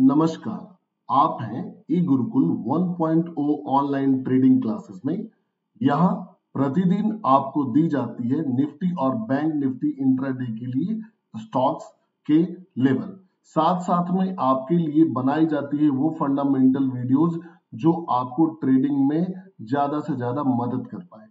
नमस्कार, आप हैं ई गुरुकुल 1.0 ऑनलाइन ट्रेडिंग क्लासेस में। यहाँ प्रतिदिन आपको दी जाती है निफ्टी और बैंक निफ्टी इंट्राडे के लिए स्टॉक्स के लेवल। साथ साथ में आपके लिए बनाई जाती है वो फंडामेंटल वीडियोज जो आपको ट्रेडिंग में ज्यादा से ज्यादा मदद कर पाए।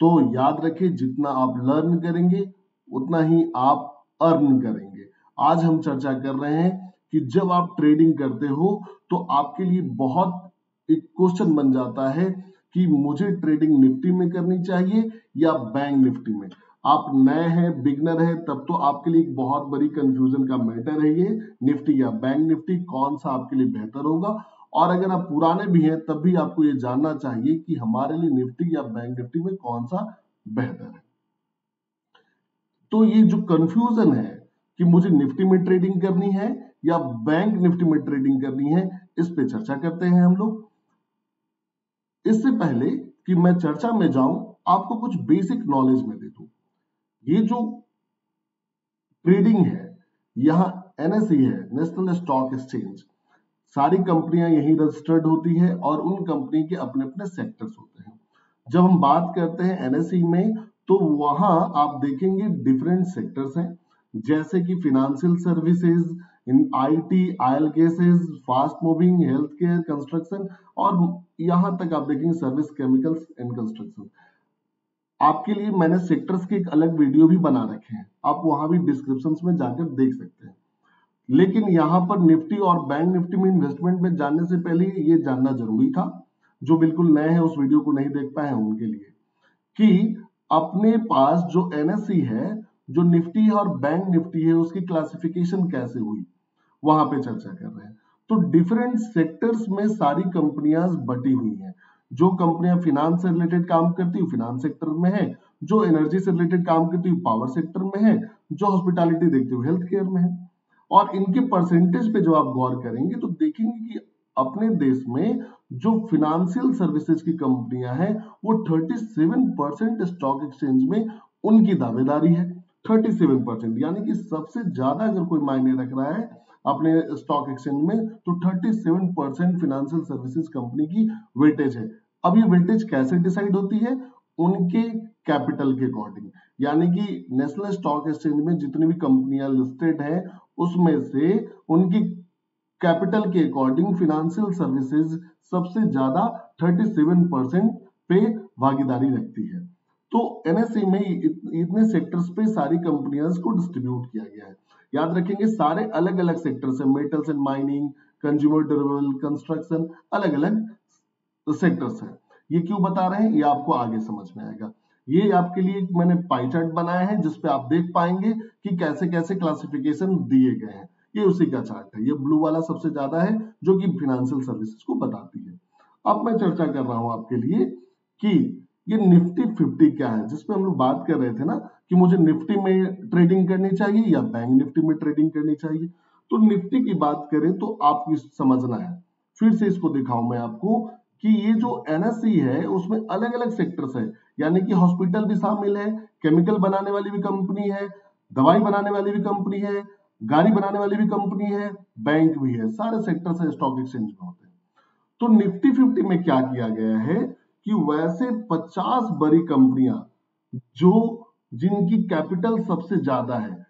तो याद रखिए, जितना आप लर्न करेंगे उतना ही आप अर्न करेंगे। आज हम चर्चा कर रहे हैं कि जब आप ट्रेडिंग करते हो तो आपके लिए बहुत एक क्वेश्चन बन जाता है कि मुझे ट्रेडिंग निफ्टी में करनी चाहिए या बैंक निफ्टी में। आप नए हैं, बिगनर है, तब तो आपके लिए एक बहुत बड़ी कंफ्यूजन का मैटर है ये, निफ्टी या बैंक निफ्टी कौन सा आपके लिए बेहतर होगा। और अगर आप पुराने भी हैं तब भी आपको ये जानना चाहिए कि हमारे लिए निफ्टी या बैंक निफ्टी में कौन सा बेहतर है। तो ये जो कंफ्यूजन है कि मुझे निफ्टी में ट्रेडिंग करनी है या बैंक निफ्टी में ट्रेडिंग करनी है, इस पे चर्चा करते हैं हम लोग। इससे पहले कि मैं चर्चा में जाऊं, आपको कुछ बेसिक नॉलेज में दे दूं। ये जो ट्रेडिंग है, यहाँ एनएसई है, नेशनल स्टॉक एक्सचेंज, सारी कंपनियां यहीं रजिस्टर्ड होती है और उन कंपनी के अपने अपने सेक्टर्स होते हैं। जब हम बात करते हैं एनएसई में तो वहां आप देखेंगे डिफरेंट सेक्टर्स हैं, जैसे कि financial services, in IT, oil gases, fast moving, health care, construction और यहां तक आप देखेंगे सर्विस, केमिकल्स एंड कंस्ट्रक्शन। आपके लिए मैंने सेक्टर्स के एक अलग वीडियो भी बना रखे हैं, आप वहां भी डिस्क्रिप्शन में जाकर देख सकते हैं। लेकिन यहाँ पर निफ्टी और बैंक निफ्टी में इन्वेस्टमेंट में जानने से पहले ये जानना जरूरी था, जो बिल्कुल नए हैं उस वीडियो को नहीं देख पाए हैं उनके लिए, कि अपने पास जो एनएसई है, जो निफ्टी और बैंक निफ्टी है, उसकी क्लासिफिकेशन कैसे हुई, वहां पे चर्चा कर रहे हैं। तो डिफरेंट सेक्टर्स में सारी कंपनियां बटी हुई हैं। जो कंपनियां फिनांस से रिलेटेड काम करती है फिनांस सेक्टर में है, जो एनर्जी से रिलेटेड काम करती है पावर सेक्टर में है, जो हॉस्पिटैलिटी देखती है हेल्थ केयर में है। और इनके परसेंटेज पे जो आप गौर करेंगे तो देखेंगे कि अपने देश में जो फिनेंशियल सर्विसेज की कंपनियां हैं वो 37% स्टॉक एक्सचेंज में उनकी दावेदारी है। 37%, यानी कि सबसे ज्यादा अगर कोई मायने रख रहा है अपने स्टॉक एक्सचेंज में तो 37% फिनेंशियल सर्विसेज कंपनी की वेटेज है। अब ये वेटेज कैसे डिसाइड होती है? उनके कैपिटल के अकॉर्डिंग, यानी कि नेशनल स्टॉक एक्सचेंज में जितनी भी कंपनियां लिस्टेड है उसमें से उनकी कैपिटल के अकॉर्डिंग फिनेंशियल सर्विसेज सबसे ज्यादा 37% पे भागीदारी रखती है। तो एनएसई में इतने सेक्टर्स पे सारी कंपनियां को डिस्ट्रीब्यूट किया गया है। याद रखेंगे सारे अलग अलग सेक्टर्स है, metals and mining, consumer durable, construction, अलग अलग सेक्टर्स है। ये क्यों बता रहे हैं ये आपको आगे समझ में आएगा। ये आपके लिए मैंने पाई चार्ट बनाया है जिसपे आप देख पाएंगे कि कैसे कैसे क्लासिफिकेशन दिए गए हैं। ये उसी का चार्ट है, ये ब्लू वाला सबसे ज्यादा है जो कि फाइनेंशियल सर्विसेज को बताती है। अब मैं चर्चा कर रहा हूं आपके लिए कि ये निफ्टी 50 क्या है, जिसपे हम लोग बात कर रहे थे ना कि मुझे निफ्टी में ट्रेडिंग करनी चाहिए या बैंक निफ्टी में ट्रेडिंग करनी चाहिए। तो निफ्टी की बात करें तो आपको समझना है, फिर से इसको दिखाऊं मैं आपको कि ये जो एनएसई है उसमें अलग अलग सेक्टर्स है, यानी कि हॉस्पिटल भी शामिल है, केमिकल बनाने वाली भी कंपनी है, दवाई बनाने वाली भी कंपनी है, गाड़ी बनाने वाली भी कंपनी है, बैंक भी है, सारे सेक्टर्स है स्टॉक एक्सचेंज में होते हैं। तो निफ्टी 50 में क्या किया गया है कि वैसे 50 बड़ी कंपनियां जो जिनकी कैपिटल सबसे ज्यादा है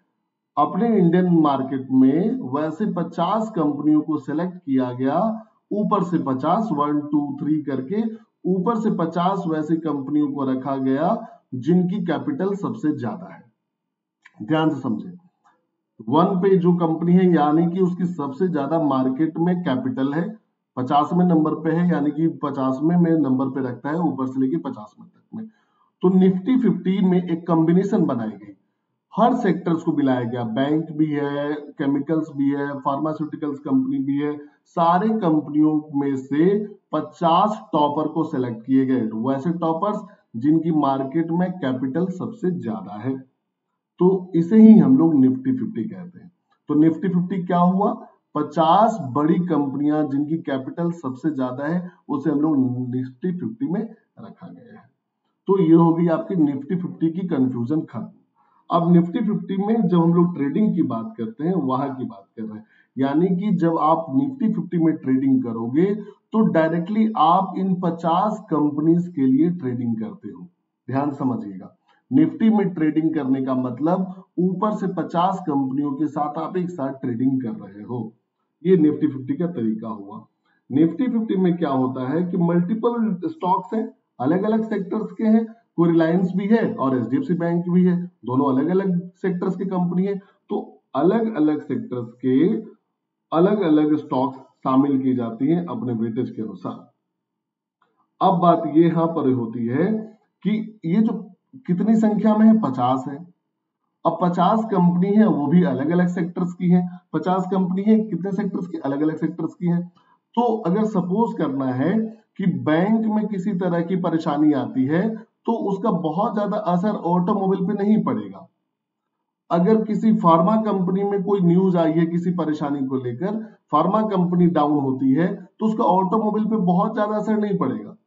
अपने इंडियन मार्केट में, वैसे 50 कंपनियों को सिलेक्ट किया गया। ऊपर से 50, 1 2 3 करके ऊपर से 50 वैसी कंपनियों को रखा गया जिनकी कैपिटल सबसे ज्यादा है। ध्यान से समझे, 1 पे जो कंपनी है यानी कि उसकी सबसे ज्यादा मार्केट में कैपिटल है, 50वें नंबर पे है, यानी कि 50वें में नंबर पे रखता है ऊपर से लेके 50वें तक में। तो निफ्टी 50 में एक कॉम्बिनेशन बनाई गई, हर सेक्टर्स को मिलाया गया, बैंक भी है, केमिकल्स भी है, फार्मास्यूटिकल्स कंपनी भी है, सारे कंपनियों में से 50 टॉपर को सिलेक्ट किए गए, वैसे टॉपर्स जिनकी मार्केट में कैपिटल सबसे ज्यादा है। तो इसे ही हम लोग निफ्टी 50 कहते हैं। तो निफ्टी 50 क्या हुआ? 50 बड़ी कंपनियां जिनकी कैपिटल सबसे ज्यादा है उसे हम लोग निफ्टी 50 में रखा गया है। तो ये हो गई आपकी निफ्टी 50 की कंफ्यूजन खत्म। अब निफ्टी 50 में जब हम लोग ट्रेडिंग की बात करते हैं वहां की बात कर रहे हैं, यानी कि जब आप निफ्टी 50 में ट्रेडिंग करोगे तो डायरेक्टली आप इन 50 कंपनीज के लिए ट्रेडिंग करते हो। ध्यान समझिएगा, निफ्टी में ट्रेडिंग करने का मतलब ऊपर से 50 कंपनियों के साथ आप एक साथ ट्रेडिंग कर रहे हो। ये निफ्टी 50 का तरीका हुआ। निफ्टी 50 में क्या होता है कि मल्टीपल स्टॉक्स हैं, अलग अलग सेक्टर्स के हैं, कोई रिलायंस भी है और एचडीएफसी बैंक भी है, दोनों अलग अलग सेक्टर्स की कंपनी है, तो अलग अलग सेक्टर्स के अलग अलग स्टॉक्स शामिल की जाती हैं अपने वेटेज के अनुसार। अब बात ये यहां पर होती है कि ये जो कितनी संख्या में है, 50 है। अब 50 कंपनी है, वो भी अलग अलग सेक्टर्स की है। 50 कंपनी है, कितने सेक्टर्स की, अलग अलग सेक्टर्स की है। तो अगर सपोज करना है कि बैंक में किसी तरह की परेशानी आती है तो उसका बहुत ज्यादा असर ऑटोमोबाइल पे नहीं पड़ेगा। अगर किसी फार्मा कंपनी में कोई न्यूज आई है किसी परेशानी को लेकर, फार्मा कंपनी डाउन होती है, तो उसका ऑटोमोबाइल पे बहुत ज्यादा असर नहीं पड़ेगा।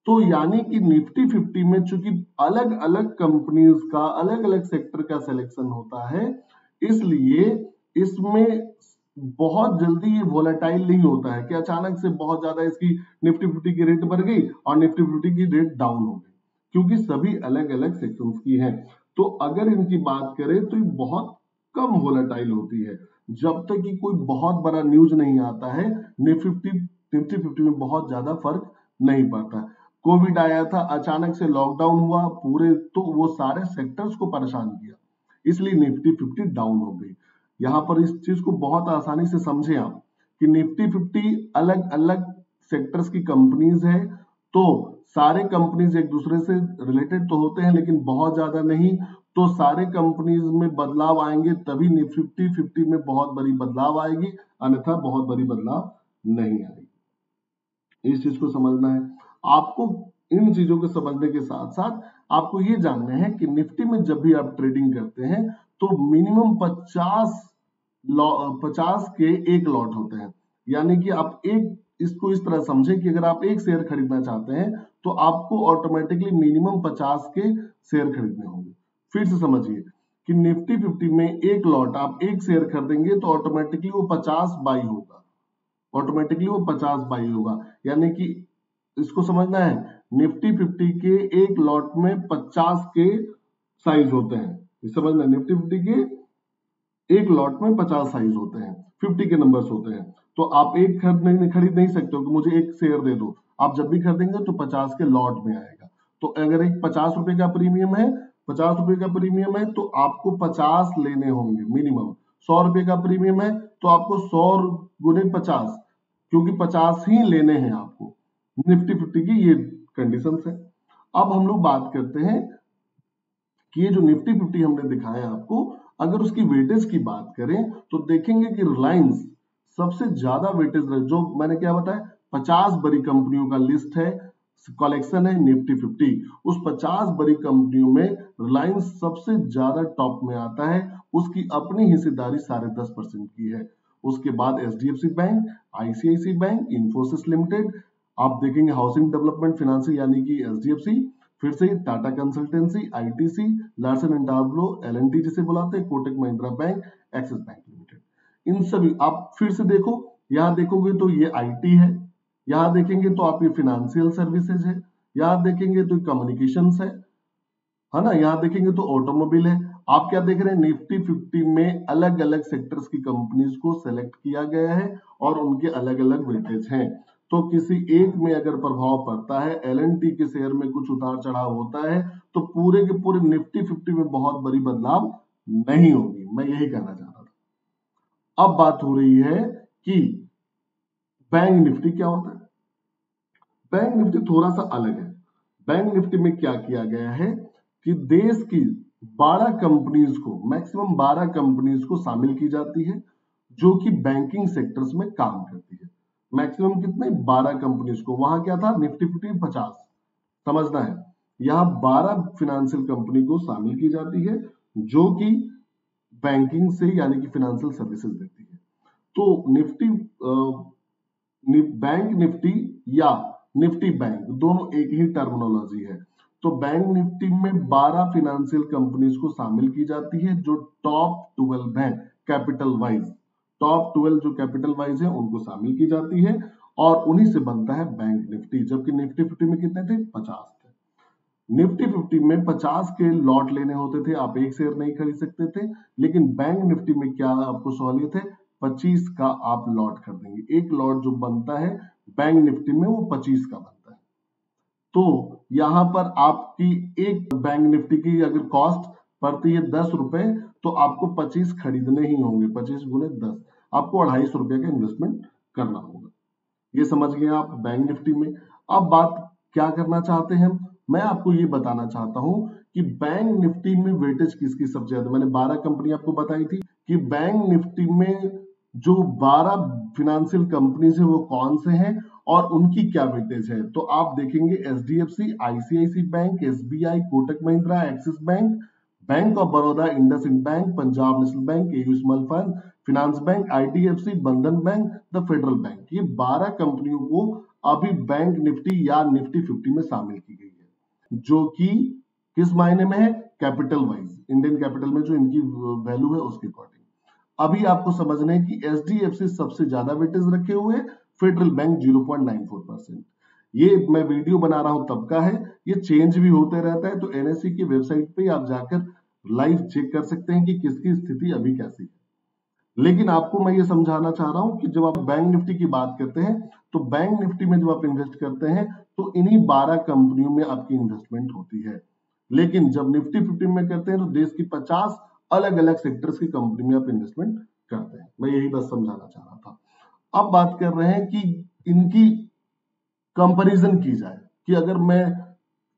तो यानी कि निफ्टी 50 में चूंकि अलग अलग कंपनीज का अलग अलग सेक्टर का सिलेक्शन होता है, इसलिए इसमें बहुत जल्दी ये वोलेटाइल नहीं होता है कि अचानक से बहुत ज्यादा इसकी निफ्टी 50 की रेट बढ़ गई और निफ्टी 50 की रेट डाउन हो गई, क्योंकि सभी अलग अलग सेक्शंस की हैं। तो अगर इनकी बात करें तो ये बहुत कम वोलेटाइल होती है, जब तक कि कोई बहुत बड़ा न्यूज नहीं आता है निफ्टी 50 में बहुत ज्यादा फर्क नहीं पड़ता। कोविड आया था, अचानक से लॉकडाउन हुआ पूरे, तो वो सारे सेक्टर्स को परेशान किया, इसलिए निफ्टी 50 डाउन हो गई। यहां पर इस चीज को बहुत आसानी से समझे आप कि निफ्टी 50 अलग अलग सेक्टर्स की कंपनीज है, तो सारे कंपनीज एक दूसरे से रिलेटेड तो होते हैं लेकिन बहुत ज्यादा नहीं, तो सारे कंपनीज में बदलाव आएंगे तभी निफ्टी 50 में बहुत बड़ी बदलाव आएगी, अन्यथा बहुत बड़ी बदलाव नहीं आएगी। इस चीज को समझना है आपको। इन चीजों को समझने के साथ साथ आपको ये जानना है कि निफ्टी में जब भी आप ट्रेडिंग करते हैं तो मिनिमम 50 के एक लॉट होते हैं। यानी कि आप एक, इसको इस तरह समझे कि अगर आप एक शेयर खरीदना चाहते हैं तो आपको ऑटोमेटिकली मिनिमम 50 के शेयर खरीदने होंगे। फिर से समझिए कि निफ्टी 50 में एक लॉट आप एक शेयर खरीदेंगे तो ऑटोमेटिकली वो 50 बाई होगा, ऑटोमेटिकली वो 50 बाई होगा। यानी कि इसको समझना है, निफ्टी 50 के एक लॉट में 50 के साइज होते हैं। समझना, निफ्टी 50 के एक लॉट में 50 साइज होते हैं, 50 के नंबर्स होते हैं। तो आप एक खरीद नहीं सकते हो कि मुझे एक शेयर दे दो। आप जब भी खरीदेंगे तो 50 के लॉट में आएगा। तो अगर एक 50 रुपए का प्रीमियम है, 50 रुपए का प्रीमियम है, तो आपको 50 लेने होंगे मिनिमम। 100 रुपए का प्रीमियम है तो आपको 100 गुने 50, क्योंकि 50 ही लेने हैं आपको। निफ्टी 50 की ये कंडीशन है। अब हम लोग बात करते हैं कि ये जो निफ्टी 50 हमने दिखाया आपको, अगर उसकी वेटेज की बात करें तो देखेंगे कि रिलायंस सबसे ज्यादा वेटेज, जो मैंने क्या बताया 50 बड़ी कंपनियों का लिस्ट है, कलेक्शन है निफ्टी 50, उस 50 बड़ी कंपनियों में रिलायंस सबसे ज्यादा टॉप में आता है। उसकी अपनी हिस्सेदारी 10.5% की है। उसके बाद HDFC bank, ICIC bank, Infosys limited, आप देखेंगे हाउसिंग डेवलपमेंट फाइनेंशियल यानी कि एचडीएफसी, फिर से Tata consultancy, ITC, Larsen and Toubro, LNT जिसे बुलाते हैं, Kotak Mahindra bank, axis bank limited, इन सभी आप फिर से देखो, यहां देखोगे तो ये आईटी है, यहां देखेंगे तो आप ये फिनेंशियल सर्विसेज है, यहां देखेंगे तो कम्युनिकेशंस है ना, यहां देखेंगे तो ऑटोमोबाइल है। आप क्या देख रहे हैं, निफ्टी 50 में अलग अलग सेक्टर्स की कंपनीज को सेलेक्ट किया गया है और उनके अलग अलग वेटेज हैं। तो किसी एक में अगर प्रभाव पड़ता है, एलएनटी के शेयर में कुछ उतार चढ़ाव होता है, तो पूरे के पूरे निफ्टी 50 में बहुत बड़ी बदलाव नहीं होगी। मैं यही कहना चाह रहा था। अब बात हो रही है कि बैंक निफ्टी क्या होता है। बैंक निफ्टी थोड़ा सा अलग है। बैंक निफ्टी में क्या किया गया है कि देश की 12 कंपनीज को, मैक्सिमम 12 कंपनीज को शामिल की जाती है जो कि बैंकिंग सेक्टर्स में काम करती है। मैक्सिमम कितने, 12 कंपनीज को। वहां क्या था, निफ्टी 50 50, समझना है। यहां 12 फाइनेंशियल कंपनी को शामिल की जाती है जो कि बैंकिंग से यानी कि फाइनेंशियल सर्विसेज देती है। तो निफ्टी बैंक निफ्टी या निफ्टी बैंक दोनों एक ही टर्मिनोलॉजी है। तो बैंक निफ्टी में 12 फाइनेंशियल कंपनीज को शामिल की जाती है जो टॉप 12 है कैपिटल वाइज। टॉप 12 जो कैपिटल वाइज है उनको शामिल की जाती है और उन्हीं से बनता है बैंक निफ्टी। जबकि निफ्टी 50 में कितने थे? 50 थे। निफ्टी 50 में 50 के लॉट लेने होते थे, आप एक शेयर नहीं खरीद सकते थे। लेकिन बैंक निफ्टी में क्या आपको सहूलियत है? 25 का आप लॉट खरीदेंगे। एक लॉट जो बनता है बैंक निफ्टी में वो 25 का बनता है। तो यहां पर आपकी एक बैंक निफ्टी की अगर कॉस्ट पड़ती है 10 रुपए, तो आपको 25 खरीदने ही होंगे। 25 गुने 10, आपको 250 रुपए का इन्वेस्टमेंट करना होगा। ये समझ गए आप बैंक निफ्टी में। अब बात क्या करना चाहते हैं हम? मैं आपको ये बताना चाहता हूं कि बैंक निफ्टी में वेटेज किसकी सबसे ज्यादा। मैंने 12 कंपनी आपको बताई थी कि बैंक निफ्टी में जो 12 फिनेंशियल कंपनीज है वो कौन से हैं और उनकी क्या वेटेज है। तो आप देखेंगे HDFC, ICIC bank, SBI, Kotak Mahindra, Axis bank, bank of Baroda, IndusInd bank, Punjab national bank, AU small fund finance bank, IDFC, Bandhan bank, the federal bank. ये 12 कंपनियों को अभी बैंक निफ्टी या निफ्टी 50 में शामिल की गई है, जो कि किस मायने में है? कैपिटल वाइज, इंडियन कैपिटल में जो इनकी वैल्यू है उसके अकॉर्डिंग। अभी आपको समझना है कि एचडीएफसी सबसे ज्यादा वेटेज रखे हुए, फेडरल बैंक 0.94%। ये मैं वीडियो बना रहा हूं तब का है, ये चेंज भी होते रहता है। तो एनएससी की वेबसाइट पे आप जाकर लाइव चेक कर सकते हैं कि किसकी स्थिति अभी कैसी है। लेकिन आपको मैं ये समझाना चाह रहा हूं कि जब आप बैंक निफ्टी की बात करते हैं तो बैंक निफ्टी में जब आप इन्वेस्ट करते हैं तो इन्हीं 12 कंपनियों में आपकी इन्वेस्टमेंट होती है। लेकिन जब निफ्टी 50 में करते हैं तो देश की 50 अलग अलग सेक्टर्स की कंपनी में आप इन्वेस्टमेंट करते हैं। मैं यही बस समझाना चाह रहा था। अब बात कर रहे हैं कि इनकी कंपैरिजन की जाए कि अगर मैं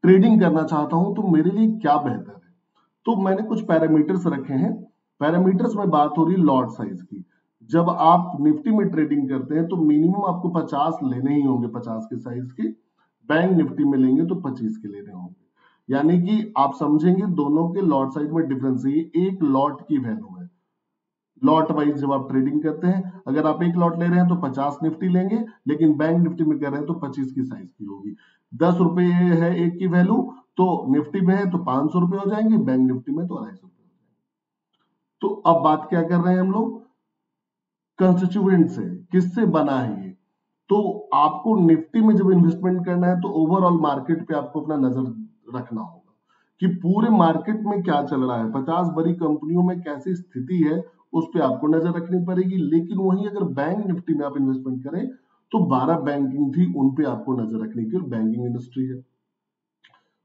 ट्रेडिंग करना चाहता हूं तो मेरे लिए क्या बेहतर है। तो मैंने कुछ पैरामीटर्स रखे हैं। पैरामीटर्स में बात हो रही लॉट साइज की। जब आप निफ्टी में ट्रेडिंग करते हैं तो मिनिमम आपको 50 लेने ही होंगे, 50 के साइज के। बैंक निफ्टी में लेंगे तो 25 के लेने होंगे। यानी कि आप समझेंगे दोनों के लॉट साइज में डिफरेंस है। ये एक लॉट की वैल्यू है। लॉट वाइज जब आप ट्रेडिंग करते हैं, अगर आप एक लॉट ले रहे हैं तो 50 निफ्टी लेंगे, लेकिन बैंक निफ्टी में कर रहे हैं तो 25 की साइज की होगी। 10 रुपए है एक की वैल्यू, तो निफ्टी में है तो 500 रुपए हो जाएंगे, बैंक निफ्टी में तो 250 रुपए हो जाएंगे। तो अब बात क्या कर रहे हैं हम लोग? कंस्टिट्यूएंट से, किससे बना है ये? तो आपको निफ्टी में जब इन्वेस्टमेंट करना है तो ओवरऑल मार्केट पे आपको अपना नजर रखना होगा कि पूरे मार्केट में क्या चल रहा है, 50 बड़ी कंपनियों में कैसी स्थिति है, उस पर आपको नजर रखनी पड़ेगी। लेकिन वहीं अगर बैंक निफ्टी में आप इन्वेस्टमेंट करें तो 12 बैंकिंग थी, उन पे आपको नजर रखनी की बैंकिंग इंडस्ट्री है।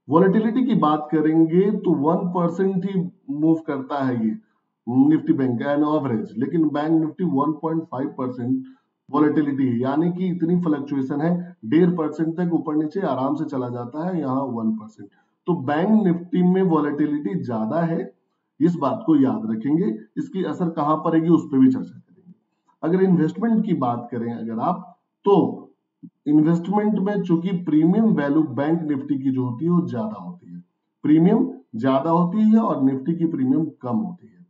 वॉलेटिलिटी की बात करेंगे तो 1% ही मूव करता है ये निफ्टी बैंक एन एवरेज, लेकिन बैंक निफ्टी 1.5% वॉलेटिलिटी है। यानी कि इतनी फ्लक्चुएशन है, 1.5% तक ऊपर नीचे आराम से चला जाता है, यहाँ 1%। तो बैंक निफ्टी में वॉलेटिलिटी ज्यादा है, इस बात को याद रखेंगे। इसकी असर कहां पड़ेगी उस पर भी चर्चा करेंगे। अगर इन्वेस्टमेंट की बात करें अगर आप, तो इन्वेस्टमेंट में चूंकि प्रीमियम वैल्यू बैंक निफ्टी की जो होती है वो ज्यादा होती है, प्रीमियम ज्यादा होती है और निफ्टी की प्रीमियम कम होती है।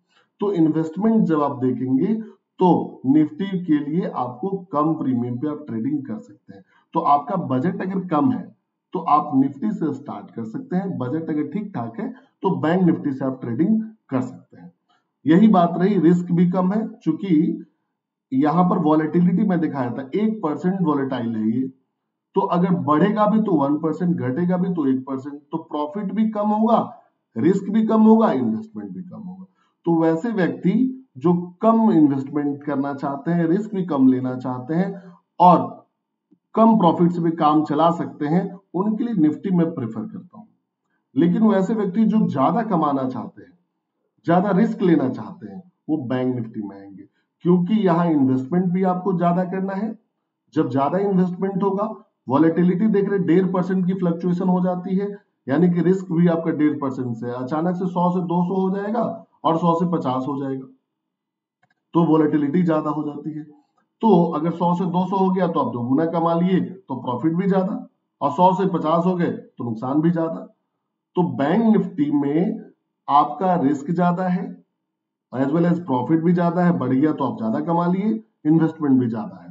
तो इन्वेस्टमेंट जब आप देखेंगे तो निफ्टी के लिए आपको कम प्रीमियम पे आप ट्रेडिंग कर सकते हैं। तो आपका बजट अगर कम है तो आप निफ्टी से स्टार्ट कर सकते हैं, बजट अगर ठीक ठाक है तो बैंक निफ्टी से आप ट्रेडिंग कर सकते हैं। यही बात रही, रिस्क भी कम है चूंकि यहां पर वॉलेटिलिटी में दिखाया था 1% वॉलेटाइल है ये। तो अगर बढ़ेगा भी तो 1%, घटेगा भी तो 1%, तो प्रॉफिट भी कम होगा, रिस्क भी कम होगा, इन्वेस्टमेंट भी कम होगा। तो वैसे व्यक्ति जो कम इन्वेस्टमेंट करना चाहते हैं, रिस्क भी कम लेना चाहते हैं और कम प्रॉफिट से भी काम चला सकते हैं, उनके लिए निफ्टी में प्रेफर करता हूं। लेकिन वैसे व्यक्ति जो ज्यादा कमाना चाहते हैं, ज्यादा रिस्क लेना चाहते हैं, वो बैंक निफ्टी में आएंगे, क्योंकि यहां इन्वेस्टमेंट भी आपको ज्यादा करना है। जब ज्यादा इन्वेस्टमेंट होगा, वॉलेटिलिटी देख रहे 1.5% की फ्लक्चुएशन हो जाती है, यानी कि रिस्क भी आपका 1.5% से अचानक से 100 से 200 हो जाएगा और 100 से 50 हो जाएगा, तो वॉलेटिलिटी ज्यादा हो जाती है। तो अगर 100 से 200 हो गया तो आप दोगुना कमा लिए तो प्रॉफिट भी ज्यादा, और 100 से 50 हो गए तो नुकसान भी ज्यादा। तो बैंक निफ्टी में आपका रिस्क ज्यादा है एज वेल एज प्रॉफिट भी ज्यादा है, बढ़ गया तो आप ज्यादा कमा लिए, इन्वेस्टमेंट भी ज्यादा है।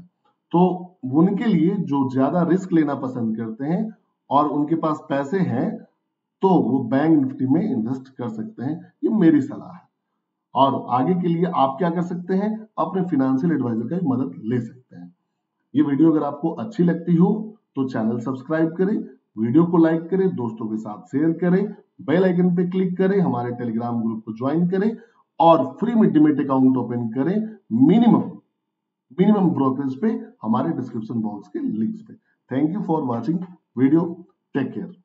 तो उनके लिए जो ज्यादा रिस्क लेना पसंद करते हैं और उनके पास पैसे हैं तो वो बैंक निफ्टी में इन्वेस्ट कर सकते हैं, ये मेरी सलाह है। और आगे के लिए आप क्या कर सकते हैं, अपने फाइनेंशियल एडवाइजर का भी मदद ले सकते हैं। ये वीडियो अगर आपको अच्छी लगती हो तो चैनल सब्सक्राइब करें, वीडियो को लाइक करें, दोस्तों के साथ शेयर करें, बेल आइकन पे क्लिक करें, हमारे टेलीग्राम ग्रुप को ज्वाइन करें और फ्री में डीमैट अकाउंट ओपन करें मिनिमम ब्रोकरेज पे, हमारे डिस्क्रिप्शन बॉक्स के लिंक्स पे। Thank you for watching video, take care.